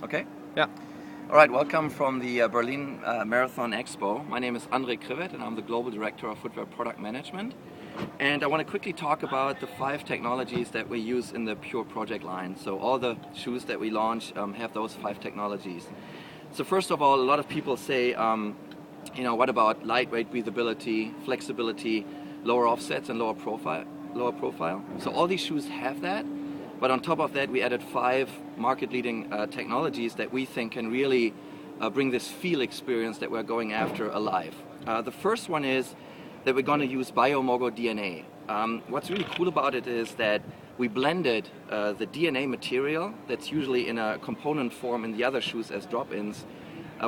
Okay? Yeah. All right, welcome from the Berlin Marathon Expo. My name is Kriwet and I'm the Global Director of Footwear Product Management. And I want to quickly talk about the 5 technologies that we use in the PureProject line. So all the shoes that we launch have those 5 technologies. So first of all, a lot of people say, what about lightweight, breathability, flexibility, lower offsets and lower profile? So all these shoes have that. But on top of that, we added 5 market-leading technologies that we think can really bring this feel experience that we're going after alive. The first one is that we're going to use Biomogo DNA. What's really cool about it is that we blended the DNA material that's usually in a component form in the other shoes as drop-ins.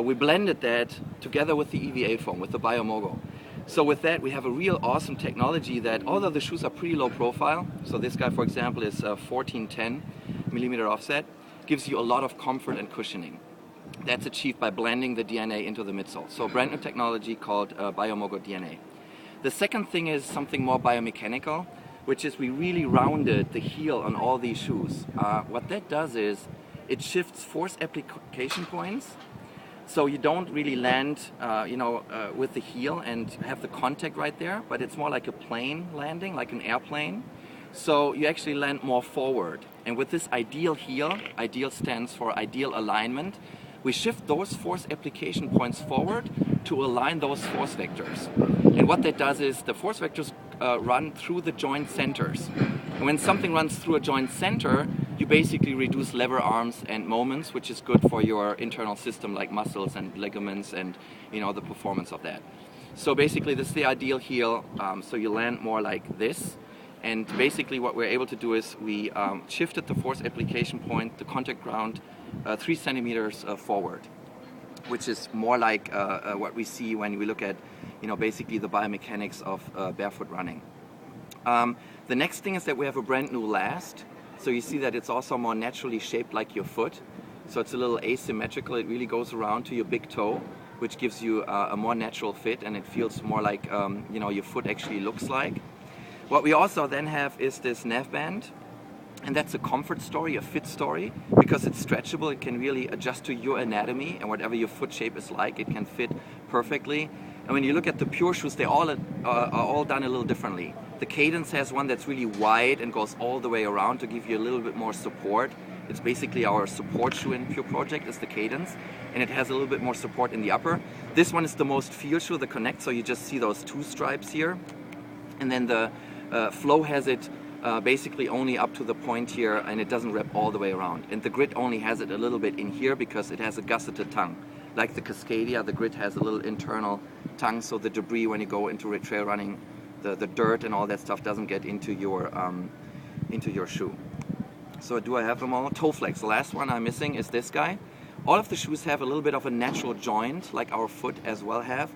We blended that together with the EVA foam, with the Biomogo. So with that, we have a real awesome technology that, although the shoes are pretty low profile, so this guy, for example, is 1410 millimeter offset, gives you a lot of comfort and cushioning. That's achieved by blending the DNA into the midsole. So brand new technology called Biomogo DNA. The second thing is something more biomechanical, which is we really rounded the heel on all these shoes. What that does is it shifts force application points. So you don't really land, with the heel and have the contact right there, but it's more like a plane landing, like an airplane. So you actually land more forward. And with this ideal heel, ideal stands for ideal alignment, we shift those force application points forward to align those force vectors. And what that does is the force vectors run through the joint centers. And when something runs through a joint center, you basically reduce lever arms and moments, which is good for your internal system like muscles and ligaments and the performance of that. So basically this is the ideal heel, so you land more like this. And basically what we're able to do is we shifted the force application point, the contact ground, 3 centimeters forward, which is more like what we see when we look at basically the biomechanics of barefoot running. The next thing is that we have a brand new last. So you see that it's also more naturally shaped like your foot. So it's a little asymmetrical. It really goes around to your big toe, which gives you a more natural fit, and it feels more like your foot actually looks like. What we also then have is this nav band, and that's a comfort story, a fit story, because it's stretchable. It can really adjust to your anatomy, and whatever your foot shape is like, it can fit perfectly. And when you look at the Pure shoes, they all are all done a little differently. The Cadence has one that's really wide and goes all the way around to give you a little bit more support. It's basically our support shoe in PureProject is the Cadence, and it has a little bit more support in the upper. This one is the most feel shoe, the Connect, so you just see those 2 stripes here. And then the Flow has it basically only up to the point here, and it doesn't wrap all the way around. And the Grit only has it a little bit in here because it has a gusseted tongue. Like the Cascadia, the Grit has a little internal tongue, so the debris when you go into trail running, the dirt and all that stuff doesn't get into your shoe. So do I have them all? Toe flex, the last one I'm missing is this guy. All of the shoes have a little bit of a natural joint, like our foot as well have,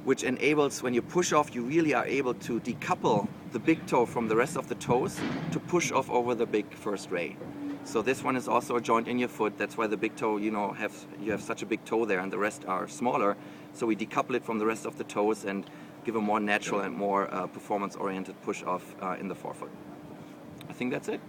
which enables when you push off, you really are able to decouple the big toe from the rest of the toes to push off over the big first ray. So this one is also a joint in your foot. That's why the big toe, you have such a big toe there, and the rest are smaller. So we decouple it from the rest of the toes and give a more natural and more performance-oriented push off in the forefoot. I think that's it.